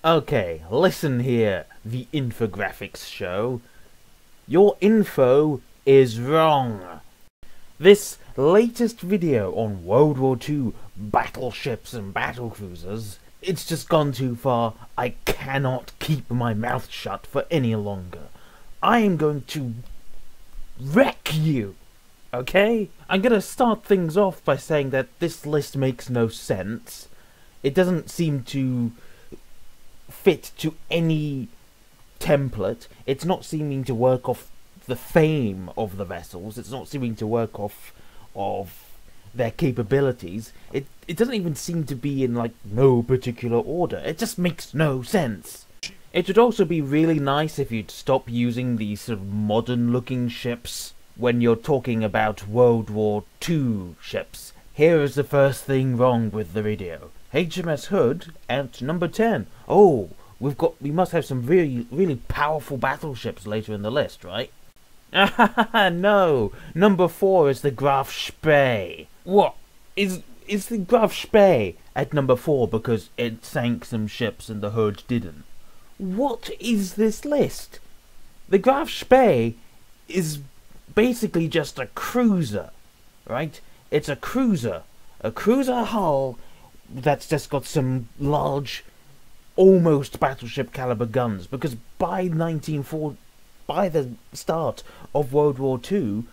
Okay, listen here, the Infographics show. Your info is wrong. This latest video on World War II battleships and battlecruisers, it's just gone too far. I cannot keep my mouth shut for any longer. I am going to wreck you, okay? I'm gonna start things off by saying that this list makes no sense. It doesn't seem to fit to any template. It's not seeming to work off the fame of the vessels. It's not seeming to work off of their capabilities. It doesn't even seem to be in like no particular order. It just makes no sense. It would also be really nice if you'd stop using these sort of modern looking ships when you're talking about World War II ships. Here is the first thing wrong with the video. HMS Hood at number 10. Oh, we must have some really powerful battleships later in the list, right? No, number 4 is the Graf Spee. What? Is the Graf Spee at number 4 because it sank some ships and the Hood didn't? What is this list? The Graf Spee is basically just a cruiser, right? It's a cruiser hull that's just got some large, almost battleship caliber guns, because by the start of World War II,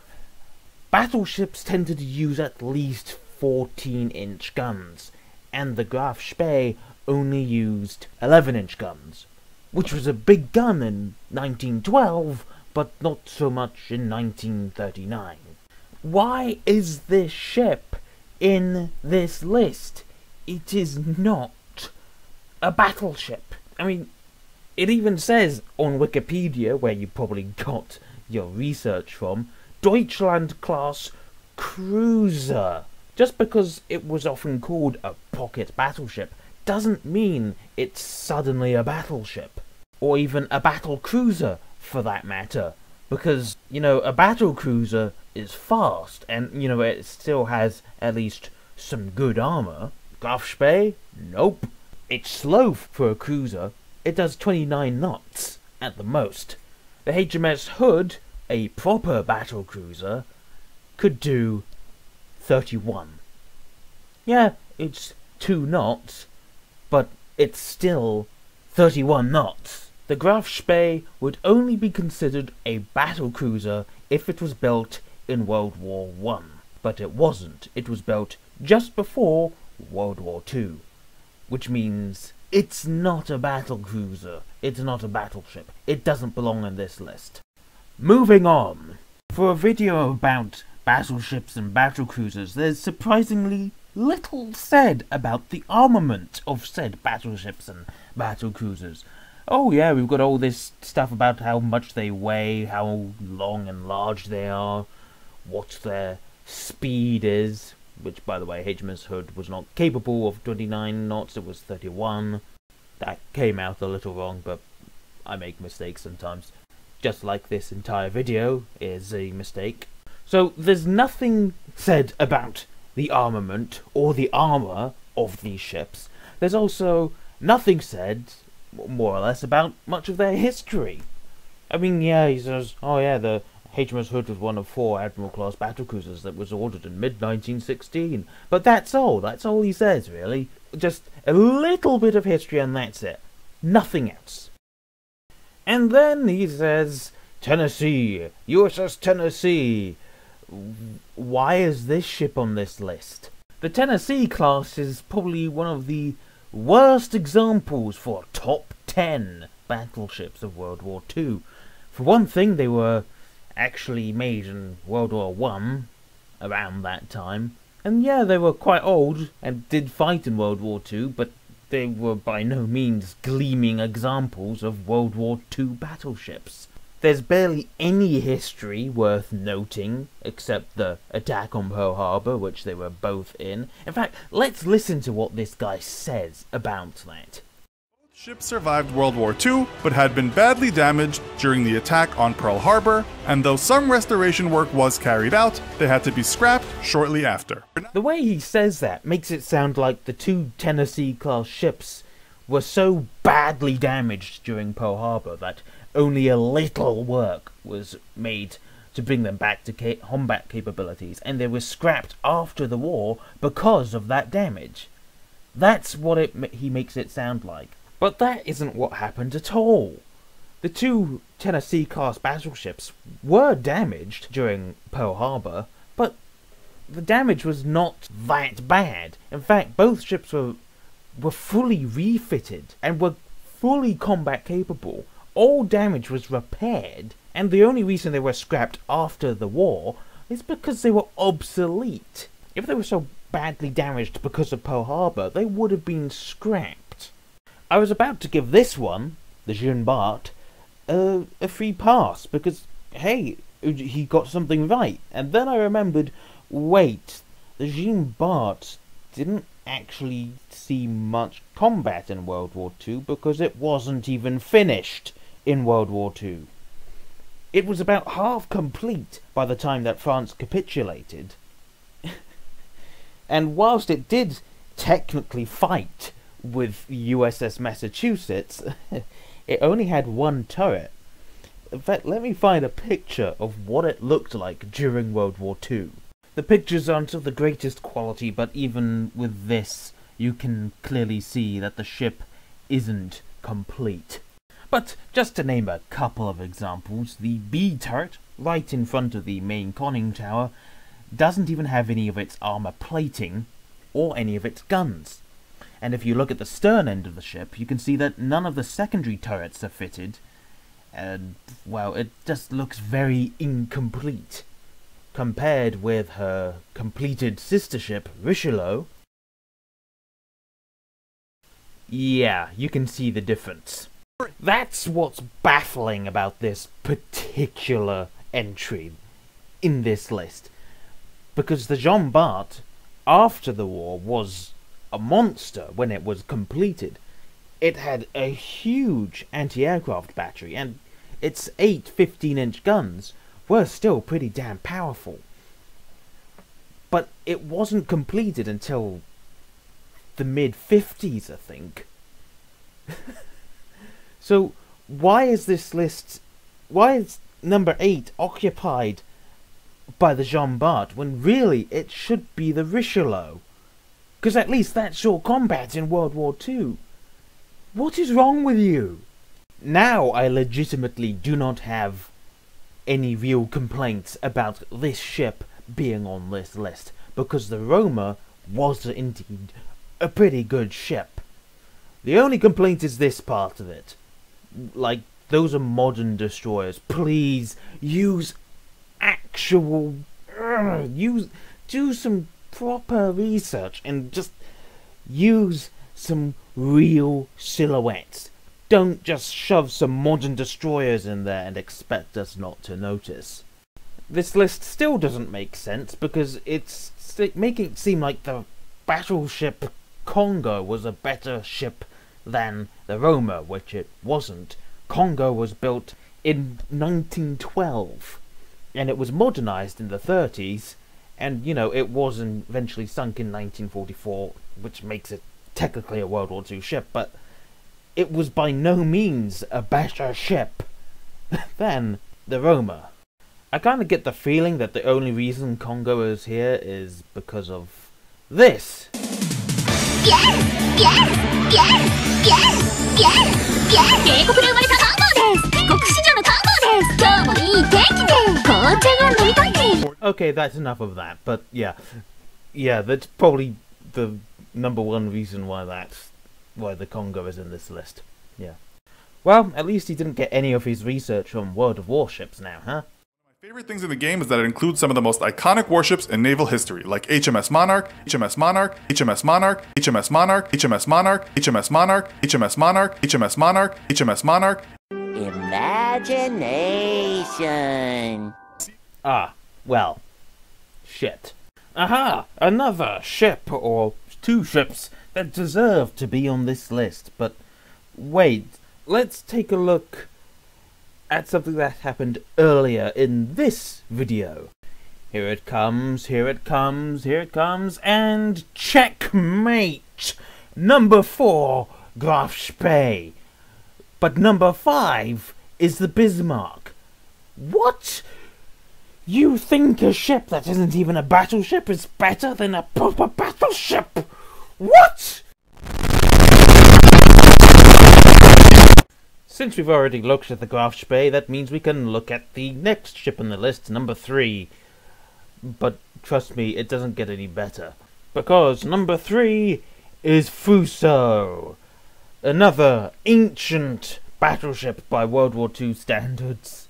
battleships tended to use at least 14-inch guns, and the Graf Spee only used 11-inch guns, which was a big gun in 1912, but not so much in 1939. Why is this ship in this list? It is not a battleship. I mean, it even says on Wikipedia, where you probably got your research from, Deutschland class cruiser. Just because it was often called a pocket battleship doesn't mean it's suddenly a battleship. Or even a battle cruiser, for that matter. Because, you know, a battle cruiser is fast, and, you know, it still has at least some good armor. Graf Spee? Nope. It's slow for a cruiser. It does 29 knots, at the most. The HMS Hood, a proper battle cruiser, could do 31. Yeah, it's 2 knots, but it's still 31 knots. The Graf Spee would only be considered a battle cruiser if it was built in World War I, but it wasn't. It was built just before World War II, which means it's not a battle cruiser, it's not a battleship, it doesn't belong in this list. Moving on. For a video about battleships and battle cruisers, there's surprisingly little said about the armament of said battleships and battle cruisers. Oh yeah, we've got all this stuff about how much they weigh, how long and large they are, what their speed is, which, by the way, HMS Hood was not capable of 29 knots, it was 31. That came out a little wrong, but I make mistakes sometimes. Just like this entire video is a mistake. So there's nothing said about the armament or the armor of these ships. There's also nothing said, more or less, about much of their history. I mean, yeah, he says, oh yeah, the HMS Hood was one of 4 Admiral-class battlecruisers that was ordered in mid-1916. But that's all he says, really. Just a little bit of history and that's it. Nothing else. And then he says, Tennessee, USS Tennessee. Why is this ship on this list? The Tennessee class is probably one of the worst examples for top 10 battleships of World War II. For one thing, they were actually made in World War I, around that time. And yeah, they were quite old, and did fight in World War II, but they were by no means gleaming examples of World War II battleships. There's barely any history worth noting, except the attack on Pearl Harbor, which they were both in. In fact, let's listen to what this guy says about that. Ships survived World War II, but had been badly damaged during the attack on Pearl Harbor, and though some restoration work was carried out, they had to be scrapped shortly after. The way he says that makes it sound like the 2 Tennessee-class ships were so badly damaged during Pearl Harbor that only a little work was made to bring them back to combat capabilities, and they were scrapped after the war because of that damage. That's what he makes it sound like. But that isn't what happened at all. The two Tennessee-class battleships were damaged during Pearl Harbor, but the damage was not that bad. In fact, both ships were fully refitted and were fully combat capable. All damage was repaired, and the only reason they were scrapped after the war is because they were obsolete. If they were so badly damaged because of Pearl Harbor, they would have been scrapped. I was about to give this one, the Jean Bart, a free pass, because, hey, he got something right. And then I remembered, wait, the Jean Bart didn't actually see much combat in World War II because it wasn't even finished in World War II. It was about half complete by the time that France capitulated. And whilst it did technically fight with USS Massachusetts, it only had one turret. In fact, let me find a picture of what it looked like during World War II. The pictures aren't of the greatest quality, but even with this, you can clearly see that the ship isn't complete. But just to name a couple of examples, the B turret, right in front of the main conning tower, doesn't even have any of its armor plating or any of its guns. And if you look at the stern end of the ship, you can see that none of the secondary turrets are fitted, and, well, it just looks very incomplete. Compared with her completed sister ship, Richelieu, yeah, you can see the difference. That's what's baffling about this particular entry in this list. Because the Jean Bart, after the war, was a monster when it was completed. It had a huge anti-aircraft battery, and its 8 15-inch guns were still pretty damn powerful. But it wasn't completed until the mid-50s, I think. So, why is this list... why is number 8 occupied by the Jean Bart, when really it should be the Richelieu? Because at least that saw combat in World War II. What is wrong with you? Now I legitimately do not have any real complaints about this ship being on this list, because the Roma was indeed a pretty good ship. The only complaint is this part of it. Like, those are modern destroyers. Please use actual... do some proper research and just use some real silhouettes. Don't just shove some modern destroyers in there and expect us not to notice. This list still doesn't make sense because it's making it seem like the battleship Kongo was a better ship than the Roma, which it wasn't. Kongo was built in 1912, and it was modernized in the 30s, and, you know, it was eventually sunk in 1944, which makes it technically a World War II ship, but it was by no means a better ship than the Roma. I kind of get the feeling that the only reason Kongo is here is because of this. Okay, that's enough of that, but yeah, that's probably the number one reason why the Kongo is in this list. Yeah. Well, at least he didn't get any of his research from World of Warships now, huh? My favorite things in the game is that it includes some of the most iconic warships in naval history, like HMS Monarch, HMS Monarch, HMS Monarch, HMS Monarch, HMS Monarch, HMS Monarch, HMS Monarch, HMS Monarch, HMS Monarch. Imagination. Ah, well, shit. Aha! Another ship, or two ships, that deserve to be on this list. But wait, let's take a look at something that happened earlier in this video. Here it comes, here it comes, here it comes, and checkmate! Number 4, Graf Spee. But number 5 is the Bismarck. What? You think a ship that isn't even a battleship is better than a proper battleship? What? Since we've already looked at the Graf Spee, that means we can look at the next ship on the list, number 3. But trust me, it doesn't get any better. Because number 3 is Fuso. Another ancient battleship by World War II standards.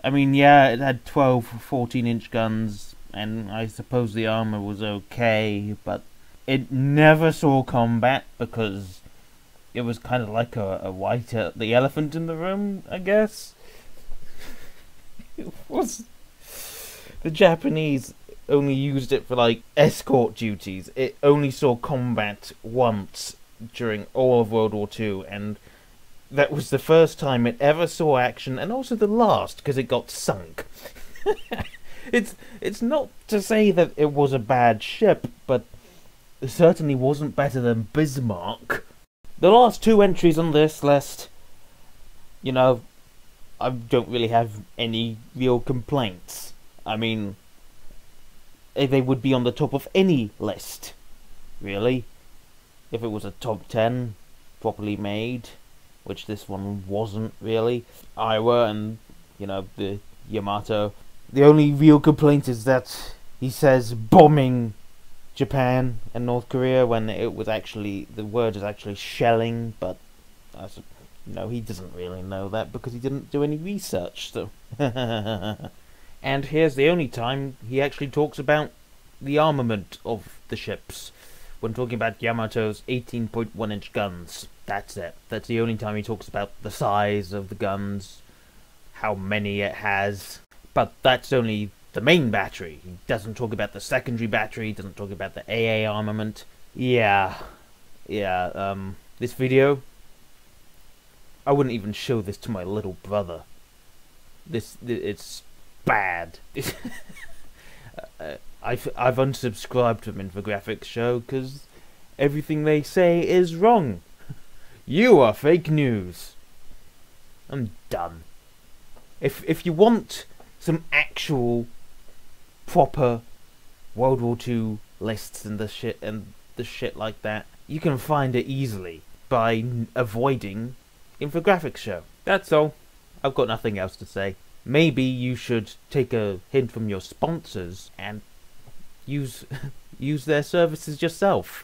I mean, yeah, it had 12 14-inch guns, and I suppose the armor was okay, but it never saw combat because it was kind of like the elephant in the room, I guess. It was... The Japanese only used it for, like, escort duties. It only saw combat once during all of World War II, and that was the first time it ever saw action, and also the last, because it got sunk. It's not to say that it was a bad ship, but it certainly wasn't better than Bismarck. The last 2 entries on this list, you know, I don't really have any real complaints. I mean, they would be on the top of any list, really. If it was a top 10, properly made, which this one wasn't really. Iowa and, you know, the Yamato. The only real complaint is that he says bombing Japan and North Korea when it was actually, the word is actually shelling, but, you know, he doesn't really know that because he didn't do any research, so. And here's the only time he actually talks about the armament of the ships. When talking about Yamato's 18.1-inch guns. That's it. That's the only time he talks about the size of the guns, how many it has. But that's only the main battery. He doesn't talk about the secondary battery, he doesn't talk about the AA armament. Yeah, this video, I wouldn't even show this to my little brother. It's bad. I've unsubscribed from Infographics show because everything they say is wrong. You are fake news. I'm done. If you want some actual proper World War II lists and the shit like that, you can find it easily by avoiding Infographics show. That's all. I've got nothing else to say. Maybe you should take a hint from your sponsors and use their services yourself.